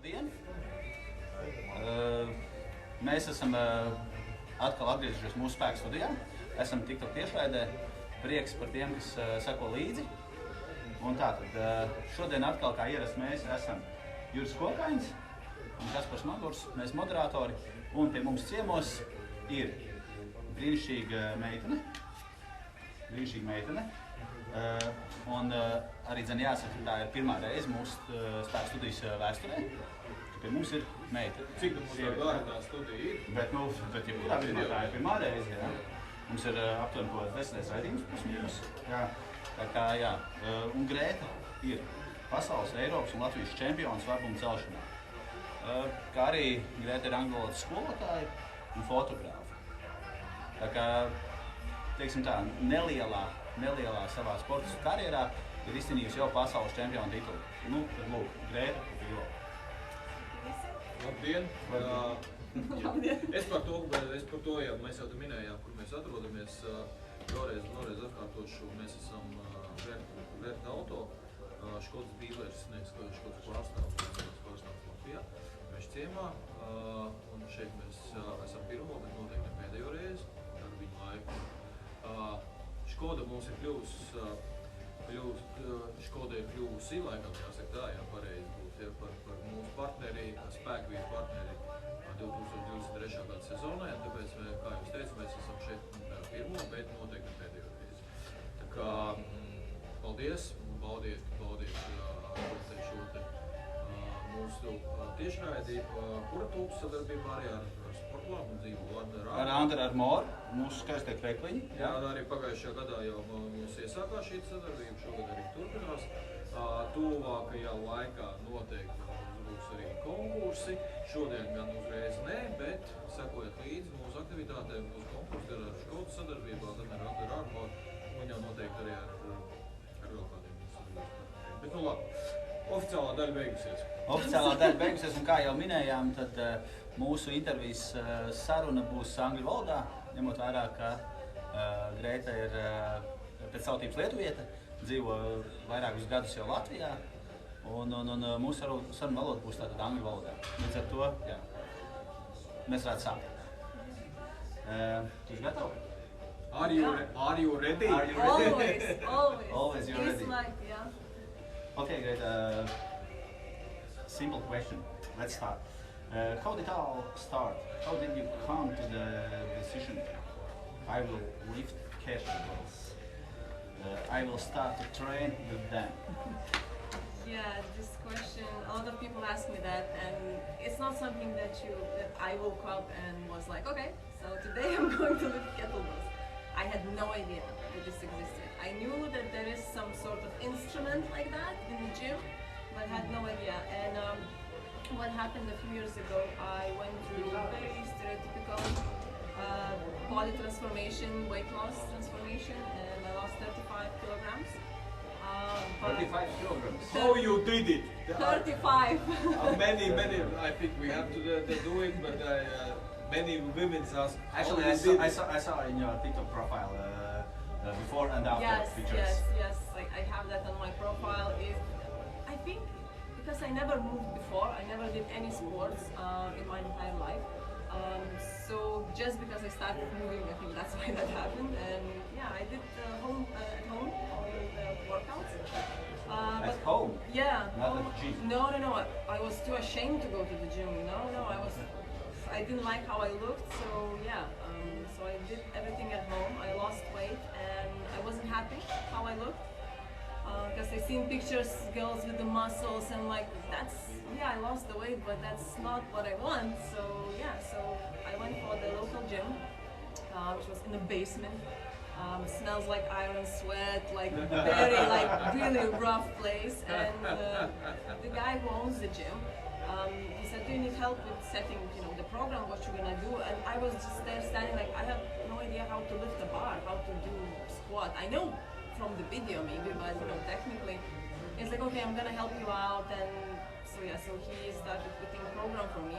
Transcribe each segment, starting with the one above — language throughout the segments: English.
Labdien! Mēs esam atkal atgriezušies mūsu Spēka studijā. Esam TikTok tiešraidē. Prieks par tiem, kas seko līdzi. Un tātad šodien atkal kā ierasts mēs esam Juris Kokainis un Kaspars Magurs, mēs moderatori. Un pie mums ciemos ir brīnišķīga meitene. Un arī jāsaka, tā ir pirmā reize mūsu Spēka studijas vēsturē, ka pie mums ir meitene. Cik mums tā gara tā studija ir? Bet jebkurā gadījumā tā ir pirmā reize, jā. Mums ir aptuveni kaut kāds 10 raidījums plus mīnus. Jā. Tā kā, jā. Un Greta ir Pasaules, Eiropas un Latvijas Čempione Svarbumbu celšanā. Kā arī Greta ir angļu valodas skolotāja un fotogrāfe. Tā kā, teiksim tā, nelielā savā sporta karjerā ir izcīnījusi jau pasaules čempionu titulu. Nu, tad lūk, Greta Kopilova. Labdien! Es par to, ja mēs jau te minējām, kur mēs atrodamies, vēlreiz atkārtošu, mēs esam Verte Auto, ŠKODAS dīlers, ŠKODAS pārstāvs Latvijā, Mežciemā, un šeit mēs esam pirmo, bet noteikti ne pēdējo reizi ar viņu laiku. ŠKODA mums ir kļuvusi, laikam jāsaka tā, jā, pareizi būt, ja, par mūsu partneri, spēkvīru partneri 2023. Gada sezonai, un tāpēc, kā jūs teicu, mēs esam šeit pirmo, bet noteikti pēdējo reizi. Tā kā paldies un baudiet šo te mūsu tiešraidi, kura tūks sadarbībā arī ar sportlābu un dzīvo Under Armour, mūsu skaistie krekliņi. Jā, arī pagājušajā gadā jau mums iesākās šī sadarbība, šogad arī turpinās. Tuvākajā laikā noteikti būs arī konkursi. Šodien gan uzreiz ne, bet sekojot līdzi mūsu aktivitātēm, mūsu konkursi gan ar ŠKODAS sadarbībā, gan ar Under Armour, un jau noteikti arī ar vēl kādiem sadarbības. Bet nu labi, oficiālā daļa beigusies. Oficiālā daļa beigusies, un kā jau minējām, tad mūsu intervijas saruna būs angļu valodā, ņemot vērā, ka Greta ir pēc tautības lietuviete, dzīvo vairākus gadus jau Latvijā, un mūsu saruna valoda būs tātad angļu valodā. Līdz ar to, jā, mēs varētu sākt. Tu esi gatavi? Are you ready? Always you're ready. Yeah. Okay, Greta. Simple question. Let's start. How did it all start? How did you come to the decision? I will lift kettlebells. I will start to train with them. Yeah, this question, a lot of people ask me that, and it's not something that I woke up and was like, okay, so today I'm going to lift kettlebells. I had no idea that this existed. I knew that there is some sort of instrument like that in the gym, but had no idea. And what happened a few years ago, I went through very stereotypical body transformation, weight loss transformation, and I lost 35 kilograms. 35 kilograms. How you did it? 35. Many, I think we have to do it, but many women ask. Actually, I saw in your TikTok profile before and after pictures. Yes. Like I have that on my profile. I think because I never moved before, I never did any sports in my entire life. So just because I started moving, I think that's why that happened. And yeah, I did at home all the workouts. At home? Yeah. Not at the gym? No. I was too ashamed to go to the gym. No. I didn't like how I looked. So yeah. So I did everything at home. I lost weight, and I wasn't happy how I looked. Because I've seen pictures, girls with the muscles, and like I lost the weight, but that's not what I want. So yeah, so I went for the local gym, which was in the basement. Smells like iron sweat, like very really rough place. And the guy who owns the gym, he said, "Do you need help with setting, the program? What you're gonna do?" And I was just there standing like I have no idea how to lift a bar, how to do squat. I know from the video maybe, but technically, it's like, okay, I'm gonna help you out. And so he started putting a program for me,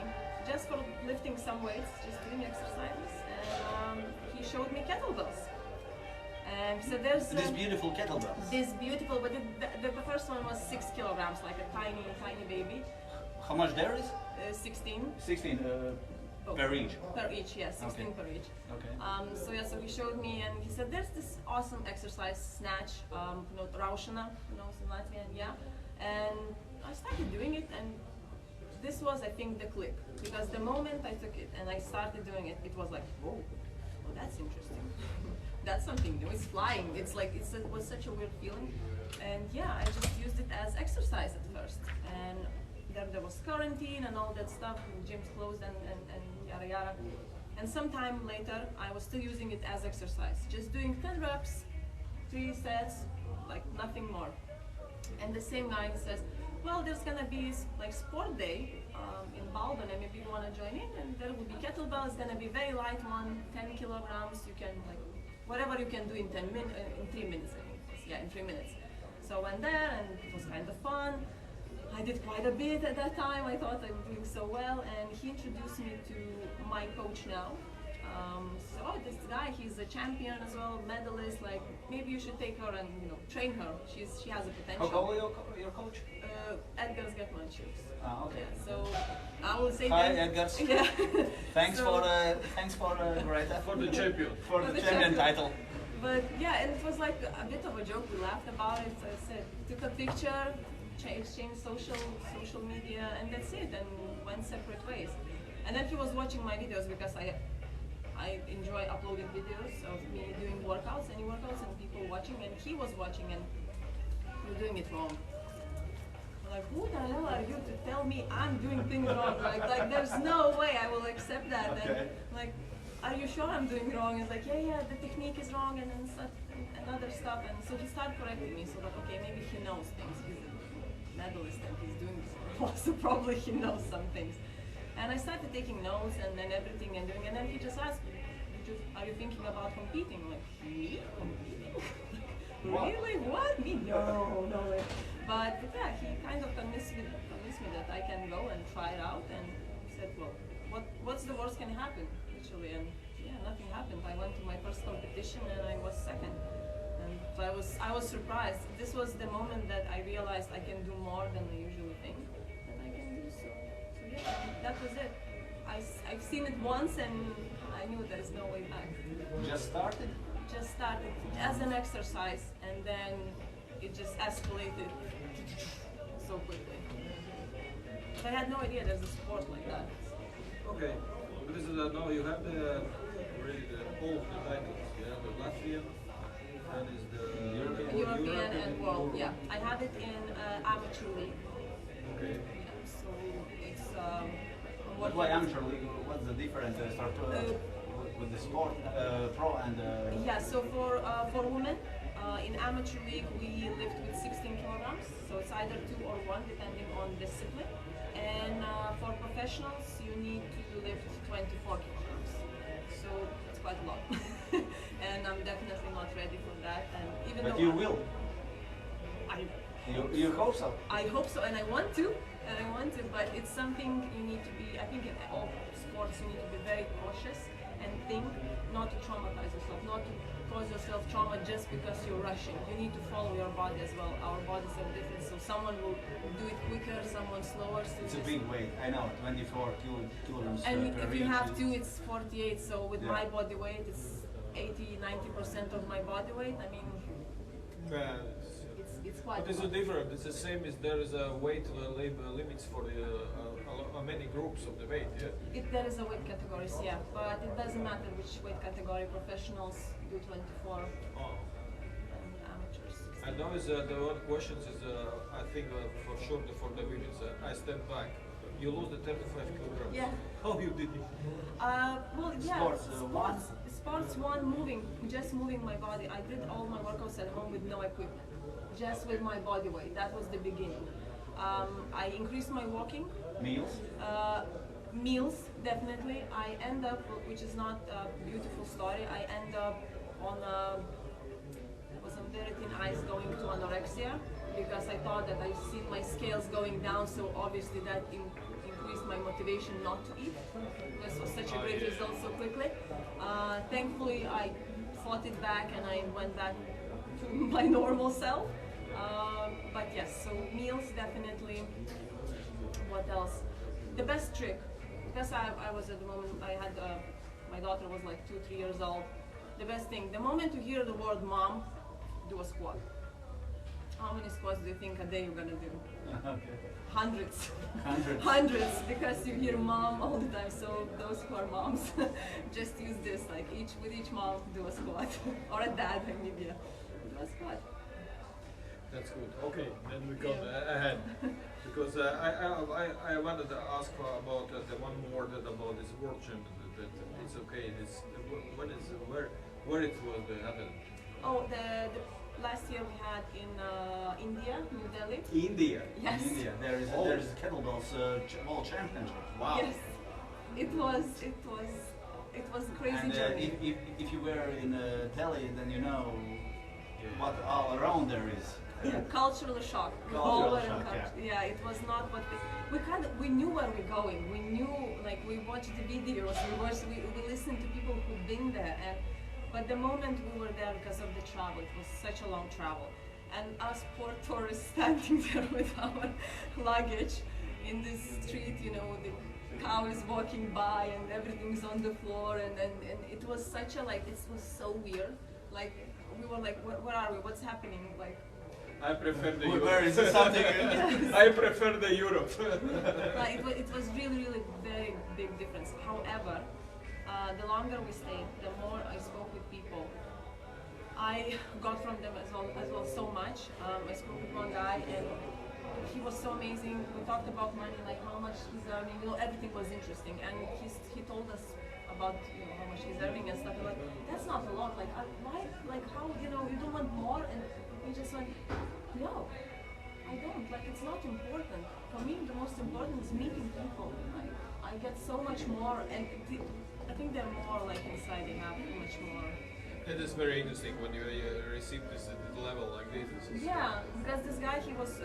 just for lifting some weights, just doing exercises, and he showed me kettlebells. So there's This beautiful kettlebells. This beautiful, but the first one was 6 kilograms, like a tiny baby. How much there is? 16. 16 per each. Per each, yeah, 16 per each. Okay. So yeah, so he showed me and he said, there's this awesome exercise, snatch, raušana, in Latvian, yeah. And I started doing it, and this was, I think, the click. Because the moment I took it and I started doing it, it was like, whoa, well, that's interesting. That's something new. It's flying. It's like, it was such a weird feeling. And yeah, I just used it as exercise at first. And then there was quarantine and all that stuff, and gyms closed and yada yada. And sometime later, I was still using it as exercise. Just doing 10 reps, 3 sets, like nothing more. And the same guy says, well, there's gonna be like sport day in Valoda, and maybe you wanna join in, and there will be kettlebell. It's gonna be very light one, 10 kilograms. You can like whatever you can do in 3 minutes. I think it was, yeah, in 3 minutes. So I went there, and it was kind of fun. I did quite a bit at that time. I thought I was doing so well, and he introduced me to my coach now. So this guy, he's a champion as well, medalist. Like maybe you should take her and train her. She has a potential. How old is your coach? Edgar's got my shoes. Okay. Yeah, so I will say. Hi, Edgar. Yeah. Thanks for Greta For the champion. for the champion title. But yeah, and it was like a bit of a joke. We laughed about it. So I said, took a picture, exchanged social media, and that's it. And went separate ways. And then he was watching my videos because I enjoy uploading videos of me doing workouts, any workouts, and people watching. And he was watching, and you're doing it wrong. I'm like, who the hell are you to tell me I'm doing things wrong? Like there's no way I will accept that. Okay. And like, are you sure I'm doing wrong? It's like, yeah, the technique is wrong, and then and other stuff. And so he started correcting me. So like, okay, maybe he knows things. He's a medalist and he's doing this. So probably he knows some things. And I started taking notes and then everything and doing. And then he just asked me, are you thinking about competing? I'm like, me competing? Really? What? Me? No way. But yeah, he kind of convinced me that I can go and try it out. And he said, well, what's the worst can happen? Actually, and yeah, nothing happened. I went to my first competition and I was second. And so I was surprised. This was the moment that I realized I can do more than I usually think that I can do. So yeah, that was it. I've seen it once and I knew there's no way back. Just started? Just started as an exercise, and then it just escalated so quickly. I had no idea there's a sport like that. Okay, because now you have already all the titles. You have the Latvian, and is the European and world. Yeah, I have it in amateur league. Okay. So it's Why amateur league? What's the difference with the sport, pro and? Yeah, so for women in amateur league we lift with 16 kilograms. So it's either 2 or 1 depending on discipline. And for professionals you need to lift 24 kilograms. So it's quite a lot. And I'm definitely not ready for that. And even But though you will. You hope so. I hope so, and I want to, but it's something you need to be, I think in all sports you need to be very cautious and think not to traumatize yourself, not to cause yourself trauma just because you're rushing. You need to follow your body as well. Our bodies are different, so someone will do it quicker, someone slower. So It's a big weight, I know, 24 kilograms and per if you inch have is- to, it's 48, so with my body weight, it's 80–90% of my body weight. I mean, it's quite What is the difference? It's the same as there is a weight limits for the many groups of the weight, yeah? There is a weight categories, yeah, but it doesn't matter which weight category. Professionals do 24 Oh. and amateurs 16. And now is the one question is, I think for sure for the women, I step back. You lose the 35 kilograms. Yeah. How you did it? Well, yeah, Sports, sports one, just moving my body. I did all my workouts at home with no equipment, just with my body weight. That was the beginning. I increased my walking. Meals? Meals, definitely. I end up, which is not a beautiful story, I end up on on very thin ice going to anorexia because I thought that I seen my scales going down, so obviously that increased my motivation not to eat. This was such a great result so quickly. Thankfully, I fought it back and I went back to my normal self. But yes, so meals definitely. what else? The best trick, because I was at the moment, I had, my daughter was like 2-3 years old. The best thing, the moment you hear the word mom, do a squat. How many squats do you think a day you're gonna do? Okay. Hundreds. Hundreds. Hundreds, because you hear mom all the time. So those who are moms, just use this, like with each mom, do a squat. Or a dad, I mean, yeah, do a squat. That's good. Okay, then we go ahead. Because I wanted to ask about the one more about this world championship. That it's okay. Where it was happened? Oh, the last year we had in India, New Delhi. India. Yes. In India, there is a kettlebells world championship. Wow. Yes. It was a crazy And journey. if you were in Delhi, then you know what all around there is. Yeah, cultural shock. Cultural Over and shock, yeah, it was not what we knew where we're going. We knew, like, we watched the videos, we listened to people who've been there, but the moment we were there, because of the travel, it was such a long travel, and us poor tourists standing there with our luggage in this street, you know, the cow is walking by and everything's on the floor, and it was such a, like, it was so weird. Like, we were like, where are we? What's happening? Like, I prefer the Europe. Where is it something? I prefer the Europe. It was really very big difference. However, the longer we stayed, the more I spoke with people. I got from them as well so much. I spoke with one guy and he was so amazing. We talked about money, like how much he's earning. You know, everything was interesting, and he told us about, you know, how much he's earning and stuff. I'm like, that's not a lot. Like, why? Like, how? You know, you don't want more? And he just went, no, I don't. Like, it's not important. For me, the most important is meeting people. I get so much more, and I think they're more like inside. They have much more. It is very interesting when you receive this at the level like this. Yeah, because this guy, he was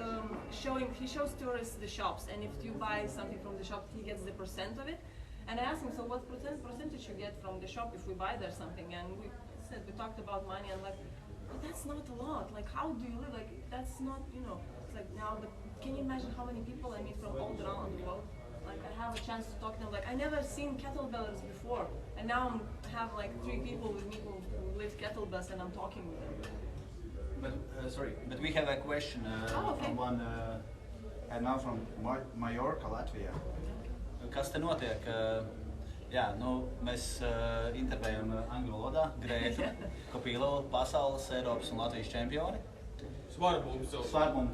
he shows tourists the shops, and if you buy something from the shop, he gets the percent of it. And I asked him, so what percentage you get from the shop if we buy there something? And we talked about money, and like, but that's not a lot. Like, how do you live? Like, that's not, you know, it's like now, but can you imagine how many people I meet from all around the world? Like, I have a chance to talk to them. Like, I never seen kettlebellers before, and now I have like 3 people with me who lift kettlebells, and I'm talking with them. But we have a question Okay. from one, and now from Mallorca, Latvija. Kas te notiek? Jā, nu, mēs intervējam angļu valodā Gretu Kopilovu, Pasaules, Eiropas un Latvijas čempioni. Svarbumbu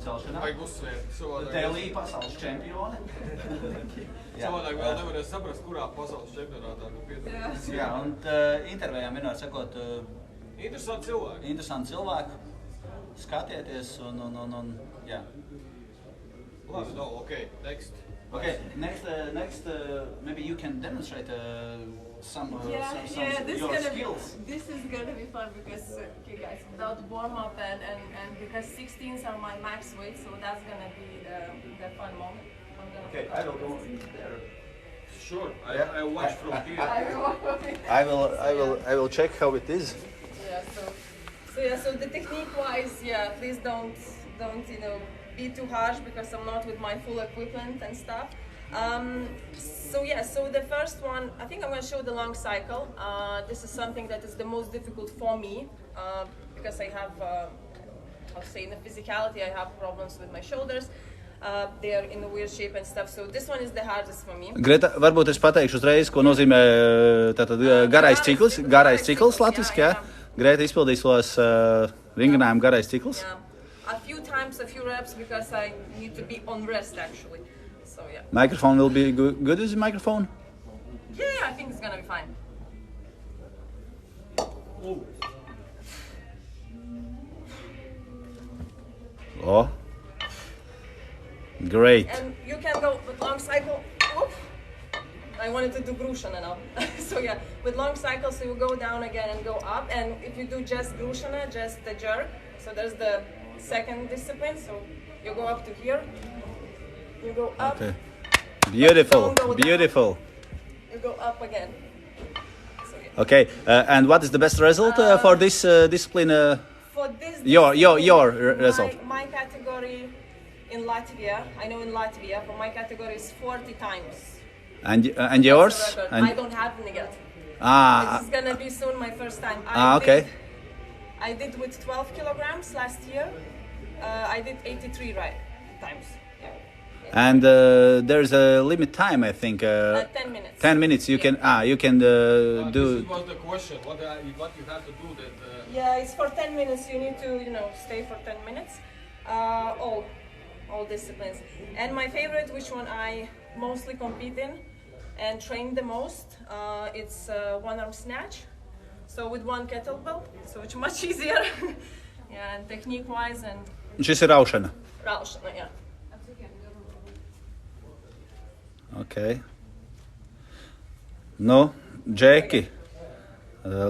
celšanā. Vajag uzsvērt. Delī Pasaules čempioni. Savādāk vēl nevarēs saprast, kurā pasaules čempionātā tu piedalījies. Jā, un intervējām vienmēr sakot, interesanti cilvēki, skatieties un jā. Labi, no, okay, next. Okay, next, maybe you can demonstrate some this your gonna skills. This is gonna be fun because, okay guys, without warm up and because 16s are my max weight, so that's gonna be the fun moment. Okay, I will go there. Sure, I watch from here. I will check how it is. So the technique wise, please don't you know, be too harsh because I'm not with my full equipment and stuff. So the first one, I think I'm going to show the long cycle. This is something that is the most difficult for me because I have, I'll say in the physicality, I have problems with my shoulders. They are in a weird shape and stuff, so this one is the hardest for me. Greta, varbūt es pateikšu uzreiz, ko nozīmē tātad garais cikls latviski, jā? Greta izpildīs tos vingrinājumu garais cikls. Yeah. A few times, a few reps, because I need to be on rest actually. So yeah. Microphone will be good as a microphone? Yeah, I think it's gonna be fine. Oh. Great. And you can go with long cycle. Whoop. I wanted to do Grushana now. So yeah, with long cycle, so you go down again and go up. And if you do just Grushana, just the jerk, so there's the second discipline, so you go up to here, you go up. Okay. Beautiful, beautiful. You go up again. So, yeah. Okay, and what is the best result for this discipline? For this Your result. My category in Latvia, I know in Latvia, for my category is 40 times. And yours? That's the record. And I don't have any yet. ah, This is gonna be soon my first time. okay. I did with 12 kilograms last year. I did 83 times. Yeah. And there's a limit time, I think. 10 minutes. 10 minutes. You can This do. was the question. What you have to do that? Yeah, it's for 10 minutes. You need to, stay for 10 minutes. All disciplines. And my favorite, which one I mostly compete in and train the most, it's one-arm snatch. So with one kettlebell, so it's much easier. Yeah, and technique-wise and Šis ir raušana. raušana, yeah. Ok. Nu, Džeki,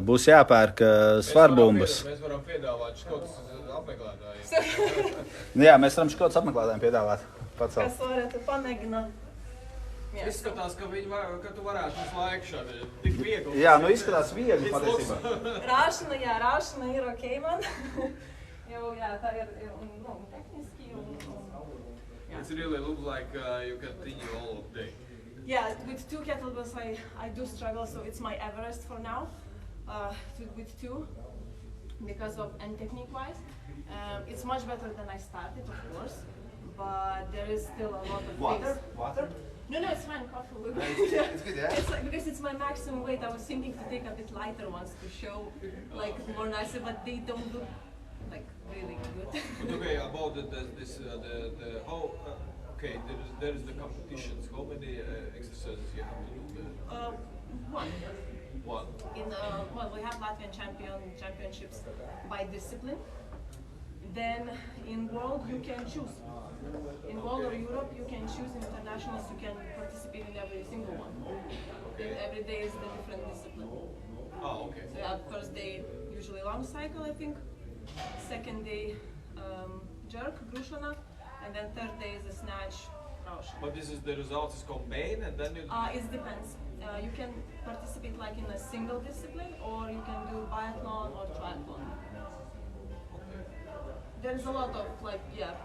būs jāpērk svarbumbas. Mēs varam piedāvāt škodas apmeklētājiem. Jā, mēs varam škodas apmeklētājiem piedāvāt. Pats Kas varētu pamēģināt. Yeah, Izskatās, ka tu varētu visu laiku šādi tik viegli. Jā, nu izskatās viegli patiesībā. Rāšana ir ok man. Jo, jā, tā ir tehniski un jā. It's really looks like you continue all of day. Yeah, with two kettlebells I do struggle, so it's my Everest for now. With two, because of and technique-wise, it's much better than I started, of course, but there is still a lot of things. Water? No, it's fine. Coffee will It's good, yeah? It's like, because it's my maximum weight. I was thinking to take a bit lighter ones to show like more nicer, but they don't look like really good. But okay, about the how okay, there is the competitions. How many exercises you have to do? One. One. Well, we have Latvian championships by discipline. Then in world you can choose. In world or Europe you can choose. In internationals you can participate in every single one. Then every day is the different discipline. Oh, okay. So yeah, first day usually long cycle, I think. Second day jerk, grušana, and then third day is the snatch, raušana. But this is the results is combined and then you. It depends. You can participate like in a single discipline, or you can do biathlon or triathlon. There's a lot of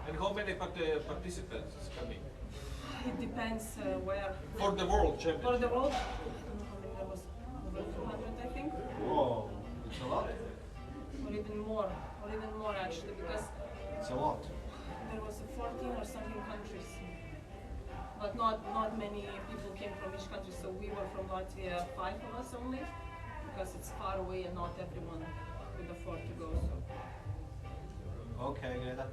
And how many participants is coming? It depends where. For the world For championship. the world, I don't know how many there was, over 200 I think, Whoa, it's a lot. or even more actually, because It's a lot. there was 14 or something countries, but not many people came from each country. So we were from Latvia, 5 of us only, because it's far away and not everyone could afford to go. So. Okay, Greta.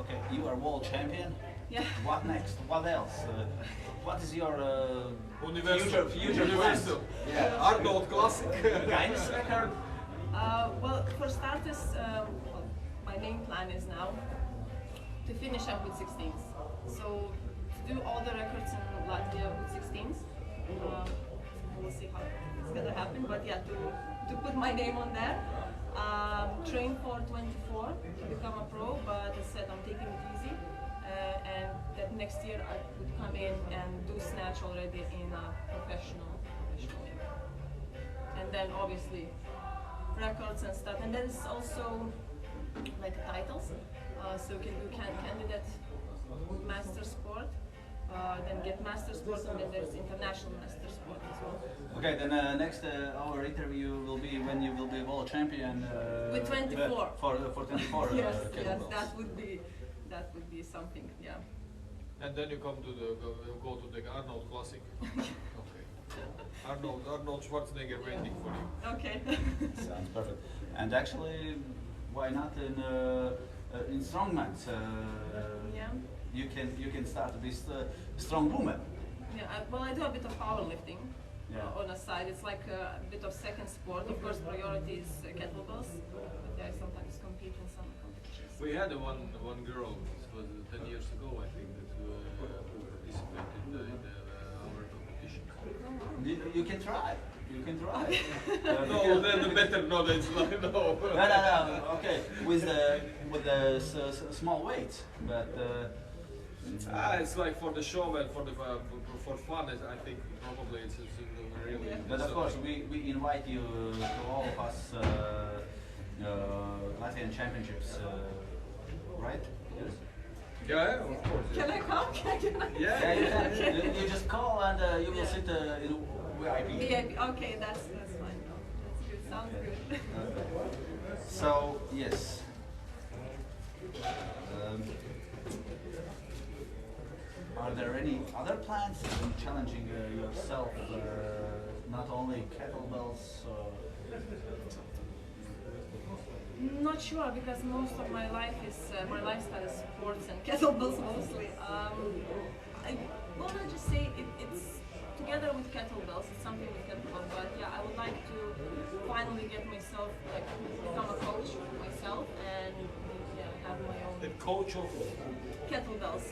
Okay, you are world champion. Yeah. What next? What else? What is your Universal. future plans? Universal. Yeah. Arnold Classic. Guinness record? Well, for starters, my main plan is now to finish up with 16s. So to do all the records in Latvia with 16s. We'll see how it's gonna happen, but yeah, to put my name on there. Train for 24 to become a pro, but as I said, I'm taking it easy. And that next year I would come in and do snatch already in a professional league. And then obviously records and stuff. And there's also like titles. So you can do candidate master sport, then get master sport, and then there's international master sport as well. Okay, then next our interview will be when you will be world champion. With 24. For 24. Yes, kettlebells. that would be something, yeah. And then you come to go to the Arnold Classic. Okay. Arnold Schwarzenegger waiting for you. Okay. Sounds perfect. And actually, why not in strongman? Yeah. You can start to be strong woman. Yeah, well, I do a bit of powerlifting Yeah. on the side. It's like a bit of second sport. Of course, priority is kettlebells, but yeah, I sometimes compete in some competitions. We had one girl, it was 10 years ago, I think, that participated in our competition. You can try. You can try. No, then the better knowledge, no. No. Okay, with the small weights, but. It's like for the show and for fun. I think probably it's really. But of course, we invite you to all of us Latvian championships, right? Yes. Yeah, of course. Can I come? Can I? Yeah, you can. You just call and you will sit in VIP. Okay, that's fine. That's good. Sounds good. So yes. Are there any other plans in challenging yourself? Not only kettlebells. Not sure, because most of my life is my lifestyle is sports and kettlebells mostly. I want to just say it's together with kettlebells. It's something with kettlebells, but yeah, I would like to finally get myself become a coach myself and have my own. The coach of Kettlebells.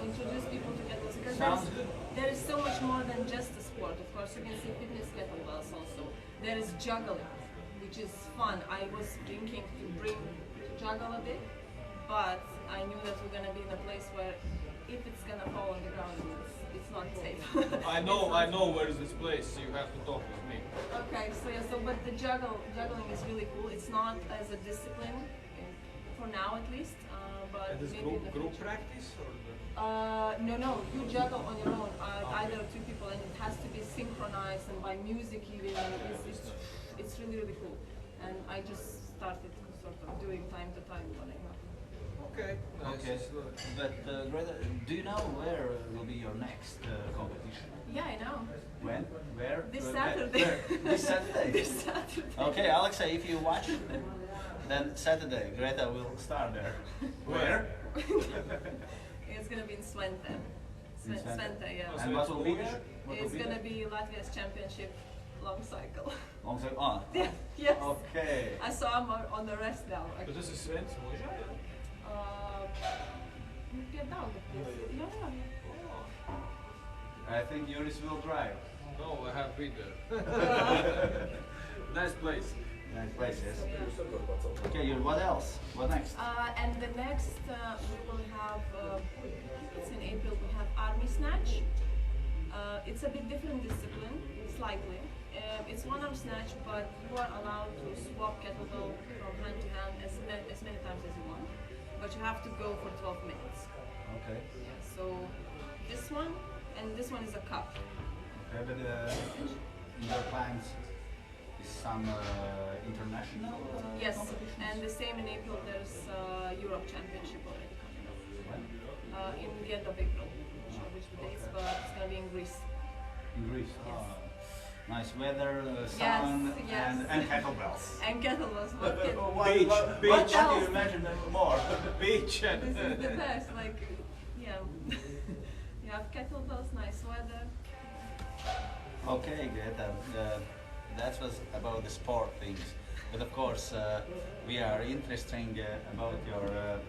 Introduce people to kettlebells, because Sounds good. there is so much more than just a sport. Of course, you can see fitness kettlebells also. There is juggling, which is fun. I was thinking to juggle a bit, but I knew that we're gonna be in a place where if it's gonna fall on the ground, it's not safe. I know where is this place. You have to talk with me. Okay, but the juggling is really cool. It's not as a discipline for now, at least. But And this maybe in the group future. practice or No, you juggle on your own, either two people, and it has to be synchronized and by music even. It's really cool, and I just started sort of doing time to time when I have. Okay. Okay. But Greta, do you know where will be your next competition? Yeah, I know. When? Where? This Where? Saturday. Where? This Saturday. This Saturday. Okay, Alexei, if you watch it, then Saturday Greta will start there. Where? It's gonna be in Svente. In Svente. Svente, yeah. And what will be there? What will It's be gonna there? be Latvia's championship long cycle. Long time. Ah. Yeah, yes. Okay. So I'm on the rest now. But this is Sven's Možā? Pie Daugavpils. Yeah. I think Juris will drive. No, I have been there. Nice place. Nice place, yes. Okay, Yuri, what else? What next? And the next we will have, it's in April, we have Army Snatch. It's a bit different discipline, slightly. It's one-arm snatch, but you are allowed to swap kettlebell from hand to hand as many times as you want. But you have to go for 12 minutes. Okay. Yeah, so this one, and this one is a cup. Okay, but in your plans is some international Yes, competitions? and the same in April, there's Europe Championship already coming up. When? In the end of April. I'm not sure which dates, but it's going to be in Greece. In Greece. Yes. Nice weather, sun, yes. and kettlebells. And kettlebells, what Beach, what beach. do you imagine more? Beach and This is the best, like, yeah. You have kettlebells, nice weather. Okay, Greta, that was about the sport things. But of course, we are interested about your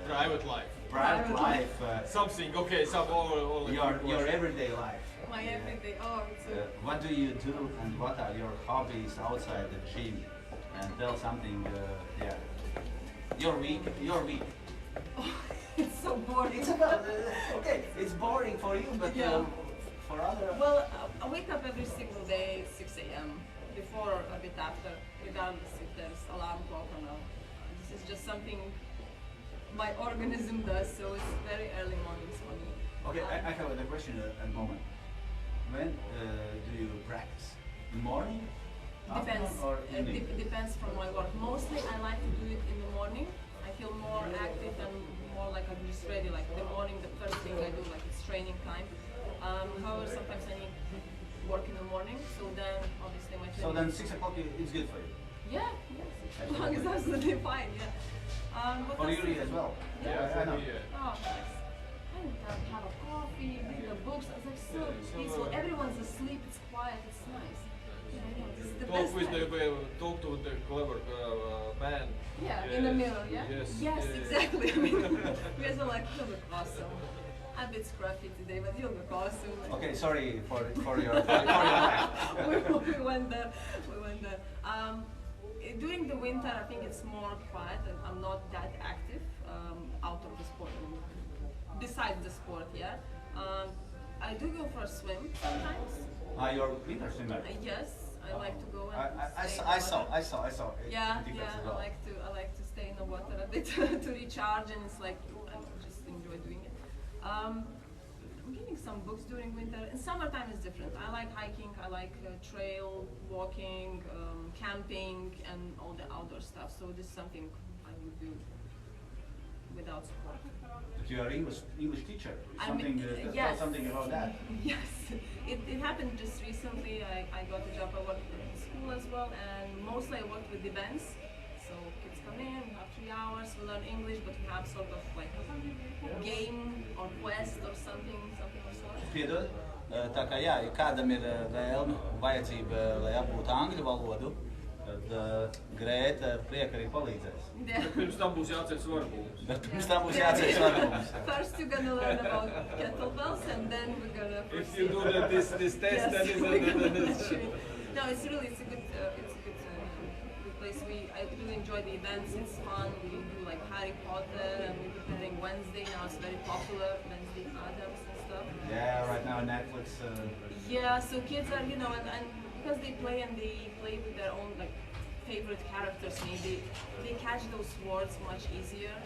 private life. private life, Something, okay, some all your everyday life. My everyday, it's What do you do and what are your hobbies outside the gym? And tell something, yeah. Your week. it's so boring. It's about, okay, it's boring for you, but Yeah. for other. Well, I wake up every single day, 6 a.m. Before or a bit after, regardless if there's alarm clock or not. This is just something my organism does, so it's very early mornings for me. Okay, I have a question at the moment. When do you practice? In the morning? Depends. Afternoon, or evening? Depends from my work. Mostly I like to do it in the morning. I feel more active and more like I'm just ready. Like the morning, the first thing I do, like it's training time. However, sometimes I need work in the morning, so then obviously my training. So then 6 o'clock is good for you? Yeah, yes. As long as absolutely fine, yeah. What For else Yuri is- as well? Yeah, I know. Oh, nice. And have a coffee, read the books. It's like so Yeah, peaceful. so, Everyone's asleep. It's quiet. It's nice. Yeah, I know. This is the Talk best with time. talk to the clever man. Yeah, in the mirror. Yeah. Yes. Yes, yeah. exactly. I mean, we guys are like, you'll look awesome. I'm a bit scruffy today, but you'll look awesome. Okay, sorry for your laugh. we went there. We went there. During the winter, I think it's more quiet, and I'm not that active out of the sport. Besides the sport, yeah. I do go for a swim sometimes. You're winter swimmer. Yes, I like to go and I saw. Yeah, TikToks yeah. as well. I like to stay in the water a bit to recharge, and it's like I just enjoy doing it. I'm reading some books during winter. In summertime is different. I like hiking. I like trail walking, camping, and all the outdoor stuff. So this is something I would do without support. But you are English teacher. I'm- Something yes. tell something about that. Yes, it happened just recently. I got a job. I worked in school as well, and mostly I worked with events. So kids come in, we have 3 hours, we learn English, but we have sort of like game or quest or something of sort. Piedod, tā kā jā, ja kādam ir vēlme un vajadzība, lai apgūtu angļu valodu, tad Grēta prieka arī palīdzēs. Yeah. Pirms tam būs jāceļ svarbums. Bet pirms tam būs jāceļ svarbums. First you're gonna learn about kettlebells, and then we're gonna If proceed. you do this test, Yes, then we're gonna it's do it. No, it's a good place. I really enjoy the events. It's fun. We do like Harry Potter, and we're preparing Wednesday. Now it's very popular, Wednesday Addams and stuff. Yeah, right now Netflix. Yeah, so kids are, and because they play with their own like favorite characters, maybe they catch those words much easier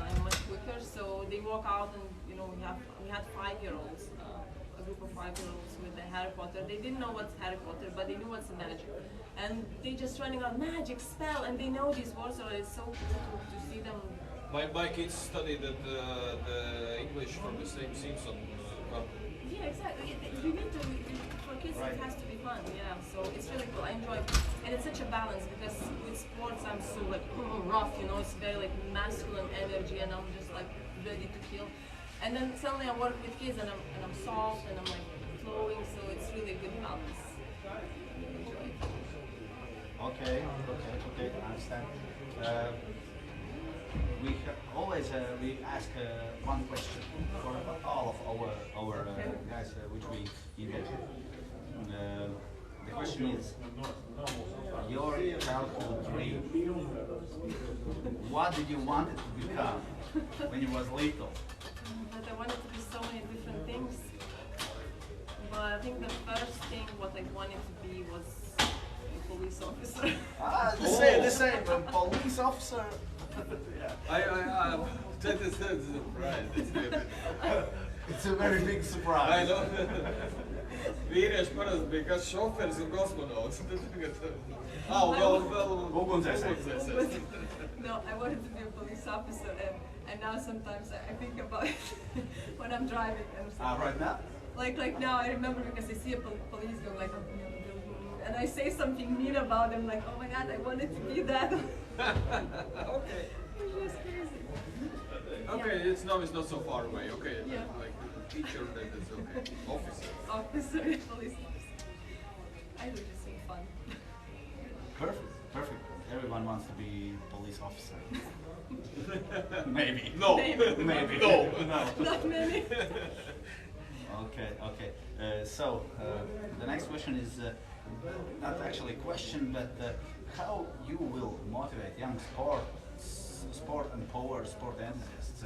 and much quicker. So they walk out, and we had 5-year-olds, a group of 5-year-olds with the Harry Potter. They didn't know what's Harry Potter, but they knew what's magic, and they just running out magic spell, and they know these words. So it's so cool to see them. My kids studied the English from the same Simpson cartoon. Yeah, exactly. You need to, for kids Right. it has to be fun, yeah. So it's really cool. I enjoy it. And it's such a balance, because with sports I'm so like rough, it's very like masculine energy, and I'm just like ready to kill. And then suddenly I work with kids, and I'm soft, and I'm like flowing, so it's really a good balance. I enjoy it. Okay, I understand. We always we ask one question for all of our guys which we interview. The question is, your childhood dream. What did you want it to become when you was little? But I wanted to do so many different things. But I think the first thing what I wanted to be was a police officer. The same, police officer. Yeah. That is a surprise. It's a very big surprise. I know. Vīrieši parasti bija kas šoferis un kosmonauts. Ugunsdzēsējs. No, I wanted to be a police officer, and now sometimes I think about it when I'm driving. And Right now? like now I remember, because I see a police going like, and I say something mean about them, like, oh my god, I wanted to be that. Okay. It's just crazy. Okay, it's not so far away. Okay, Yeah. like teacher, that is okay. Officer. Officer, police officer. I do just think fun. Perfect. Everyone wants to be police officer. Maybe. No. Maybe. No. Not many. Okay. So the next question is not actually a question, but how you will motivate young sport and power sport enthusiasts,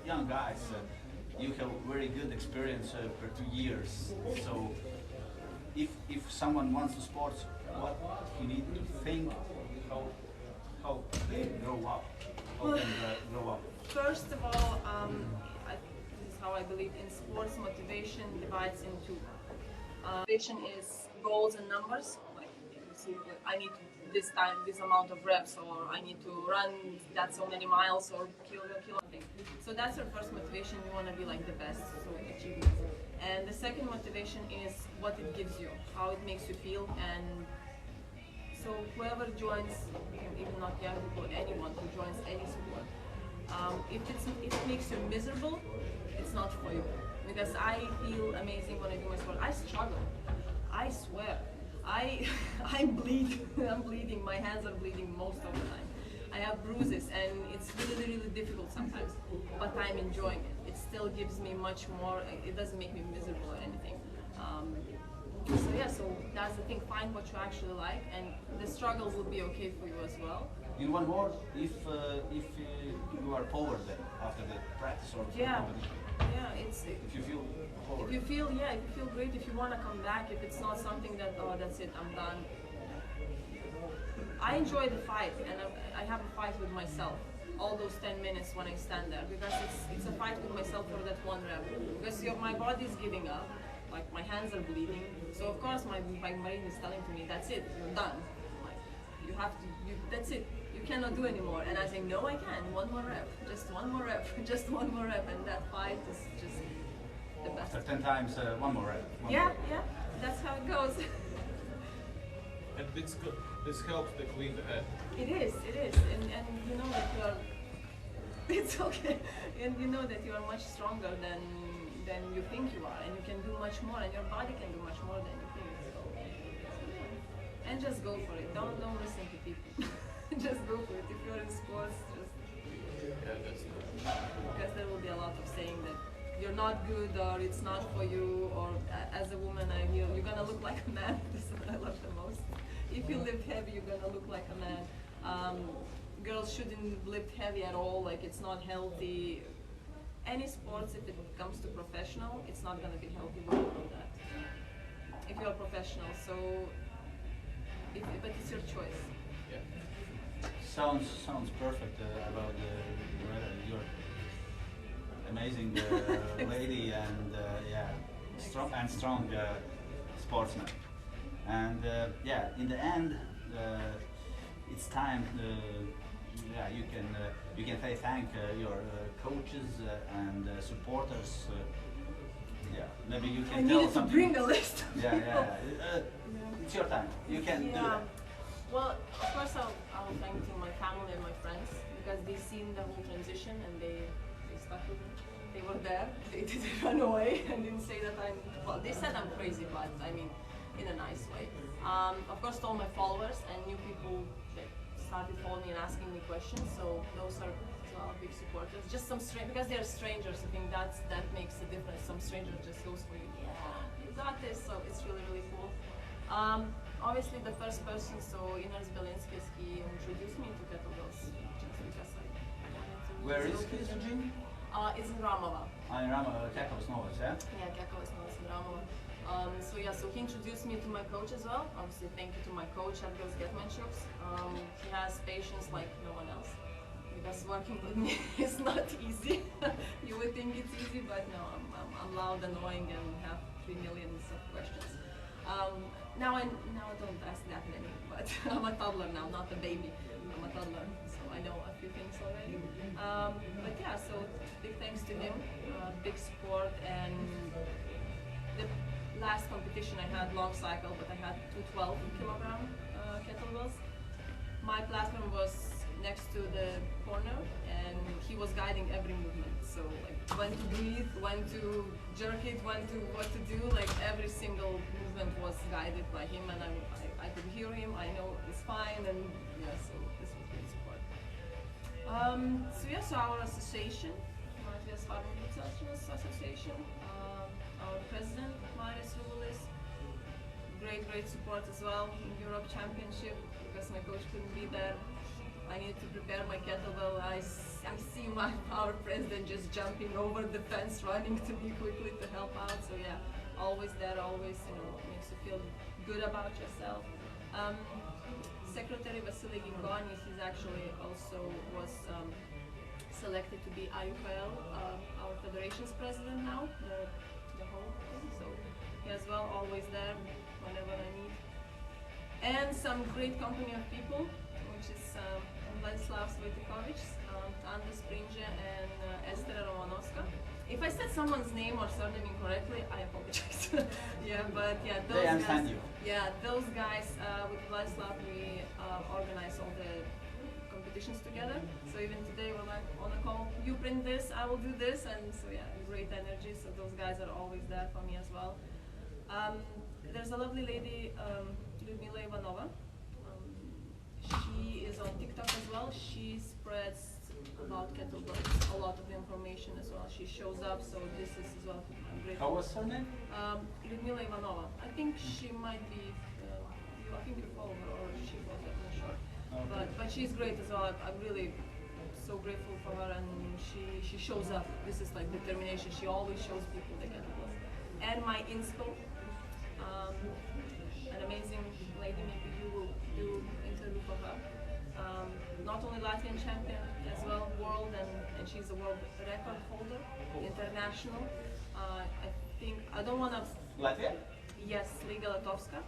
young guys. You have very good experience for 2 years. So if someone wants to sports, what he need to think, how they grow up, how can grow up. First of all, this is how I believe in sports. Motivation divides in two. Motivation is goals and numbers. Like you see, I need this time, this amount of reps, or I need to run that so many miles, or kill something. So that's your first motivation. You want to be like the best, so achievements. And the second motivation is what it gives you, how it makes you feel. And so whoever joins, even not young people, anyone who joins any sport, if it makes you miserable, it's not for you. Because I feel amazing when I do my sport. I struggle, I swear. I bleed. I'm bleeding. My hands are bleeding most of the time. I have bruises, and it's really difficult sometimes. But I'm enjoying it. It still gives me much more. It doesn't make me miserable or anything. So that's the thing. Find what you actually like, and the struggles will be okay for you as well. In one word, if you are powered then after the practice or competition. Yeah, it's if you feel powered. if you feel great, if you want to come back, if it's not something that oh that's it, I'm done. I enjoy the fight, and I have a fight with myself. All those 10 minutes when I stand there, because it's a fight with myself for that one rep. Because my body is giving up, like my hands are bleeding. So of course my brain is telling to me, that's it, you're done. Like you have to, that's it. You cannot do anymore. And I say, no, I can. One more rep, just one more rep, just one more rep, and that fight is just the best. After 10 times, one more rep. Yeah, that's how it goes. And this helps to clean the head. It is, and you know that you are. It's okay, and you know that you are much stronger than you think you are, and you can do much more, and your body can do much more than you think. So yeah. And just go for it. Don't listen to people. Just go for it. If you're in sports, just because there will be a lot of saying that you're not good or it's not for you, or as a woman I hear you're gonna look like a man. This is what I love the most. If you lift heavy, you're gonna look like a man. Girls shouldn't lift heavy at all, like it's not healthy. Any sports, if it comes to professional, it's not gonna be healthy. We all know that. If you're a professional, so, but it's your choice. Yeah. Sounds perfect about your amazing lady and strong sportsman. And yeah, in the end, it's time. You can thank your coaches and supporters. Yeah, maybe you can I tell needed to something. bring a list. Yeah. It's your time. You can do that. Well, of course I'll thank my family and my friends, because they seen the whole transition and they stuck with me. They were there. They didn't run away and didn't say that well, they said I'm crazy, but I mean, in a nice way. Of course, to all my followers and new people that started following me and asking me questions. So those are big supporters. Just some because they're strangers. I think that makes a difference. Some stranger just goes for you. Yeah, you got this. So it's really cool. Obviously, the first person, so Ines Belinsky, he introduced me to kettlebells just because I wanted to. Where is the gym? It's in Ramova. In Ramova, Kekovas Novas, yeah? Yeah, Kekovas Novas in Ramova. So he introduced me to my coach as well. Obviously, thank you to my coach at those Getmanships. He has patience like no one else, because working with me is not easy. You would think it's easy, but no, I'm loud, annoying, and have 3 million of questions. Now I don't ask that many, but I'm a toddler now, not a baby. I'm a toddler, so I know a few things already. But yeah, so big thanks to him, big support, and the last competition I had long cycle, but I had 212 kilogram kettlebells. My platform was next to the corner, and he was guiding every movement. So like when to breathe, when to jerk it, what to do. Like every single movement was guided by him, and I could hear him. I know it's fine, and yeah, so this was great support. So our association, Paldies Spēka Studijas association. Our president, great support as well in Europe Championship, because my coach couldn't be there. I needed to prepare my kettlebell. I see our president just jumping over the fence, running to me quickly to help out. So yeah, always there, always, makes you feel good about yourself. Secretary Vasily Ginkoni, he's actually also was selected to be IUPL, our federation's president now, the whole thing. So he as well, always there whenever I need. And some great company of people, which is Vladislav Svetokovic, Anders Prinje, and Esther Romanovska. If I said someone's name or surname incorrectly, I apologize. Yeah, but yeah, those they understand guys. You. Yeah, those guys with Vladislav, we organize all the competitions together. So even today we're like on a call. You print this, I will do this, and so yeah, great energy. So those guys are always there for me as well. There's a lovely lady, Lyudmila Ivanova. She is on TikTok as well. She spreads about kettlebells, a lot of information as well. She shows up, so this is as well. I'm grateful. How was her name? Lyudmila Ivanova. I think she might be, I think you follow her, or she was, I'm not sure. But she's great as well. I'm really so grateful for her, and she shows up. This is like determination. She always shows people they can do it. And my inspo, an amazing lady. Maybe you will do interview for her. Not only Latvian champion as well, world, and she's a world record holder, international. I think I don't want to. Latvija? Yes, Liga Latovska.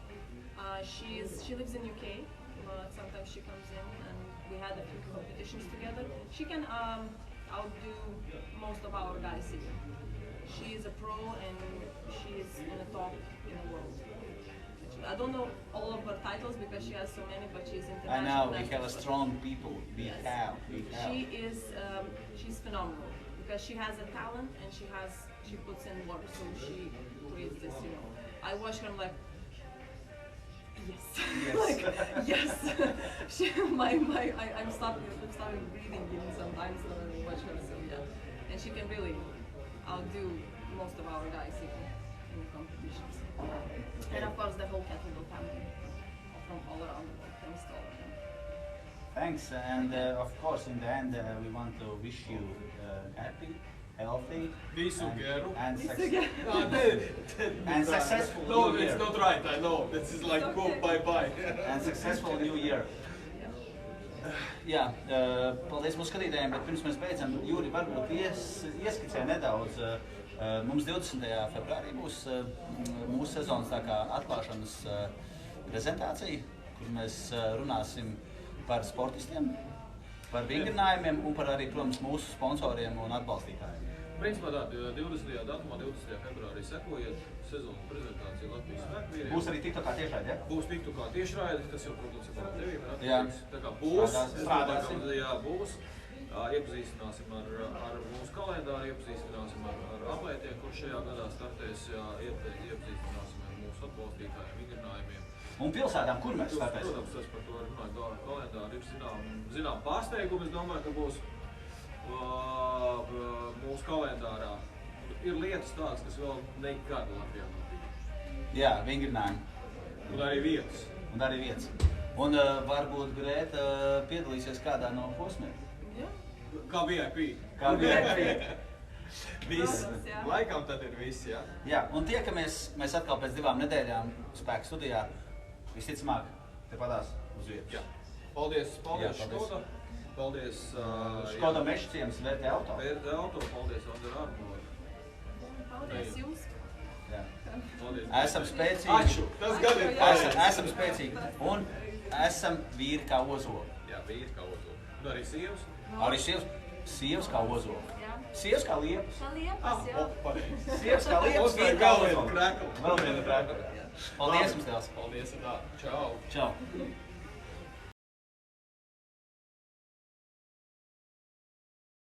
She lives in UK, but sometimes she comes in, and we had a few competitions together. She can outdo most of our guys here. She is a pro, and she is in the top in the world. I don't know all of her titles because she has so many, but she's international. I know, we have a strong people. We have. She's phenomenal because she has a talent and she puts in work, so she creates this, you know. I watch her, I'm like, yes. Like, yes. I'm starting breathing even sometimes when I watch her, so yeah. And she can really outdo most of our guys even in the competitions. And of course the whole kettlebell family from all around the world. Thanks to all of them. Thanks, and of course in the end we want to wish you happy, healthy, and successful No, new year. it's not right, I know. This is like go bye-bye. And successful new year. Jā, paldies mūsu skatītājiem, bet pirms mēs beidzam, Jūri, varbūt ieskicē nedaudz. Mums 20. februārī būs mūsu sezonas tā kā atklāšanas prezentācija, kur mēs runāsim par sportistiem, par vingrinājumiem un par arī, protams, mūsu sponsoriem un atbalstītājiem. Principā tā, 20. datumā, 20. februārī sekojiet sezonas prezentācija Latvijas spēkvīriem. Būs arī TikTokā tiešraide, ja? Būs TikTokā tiešraide, kas jau, protams, ir par tevīm ir Jā. atkarīgs. Tā kā būs, Strādāsim. Jā, būs. Iepazīstināsim ar mūsu kalendāru, iepazīstināsim ar atlētiem, kurš šajā gadā startēs, iepazīstināsim ar mūsu atbalstītājiem, vingrinājumiem. Un pilsētām, kur mēs startēsim? Protams, es par to runāju, kalendāri ir zinām pārsteigumi, es domāju, ka būs mūsu kalendārā. Ir lietas tādas, kas vēl nekad Latvijā nav bijis. Jā, vingrinājumi. Un arī vietas. Un varbūt Greta piedalīsies kādā no posmiem. Jā. Kā VIP. Viss. Laikam tad ir viss, jā. Jā, un tiekamies mēs atkal pēc 2 nedēļām Spēka studijā. Visticamāk, tepatās uz vietas. Jā. Paldies paldies. Škoda. Paldies ŠKODA MEŽCIEMS, Verte Auto. Verte Auto, paldies Under Armour. Paldies jums. Jā. Paldies. Esam spēcīgi. Aču, tas gan ir pareizi. Esam spēcīgi. Un esam vīri kā ozola. Jā, vīri kā ozola. Un arī sievas. Arī sievas kā ozola. Jā. Sievas kā liepas. Tā liepas, jā. Pareizi. Sievas kā liepas, vīri kā ozola. Vēl viena krekla. Paldies jums, Tēls. Paldies, tā. Čau. Čau.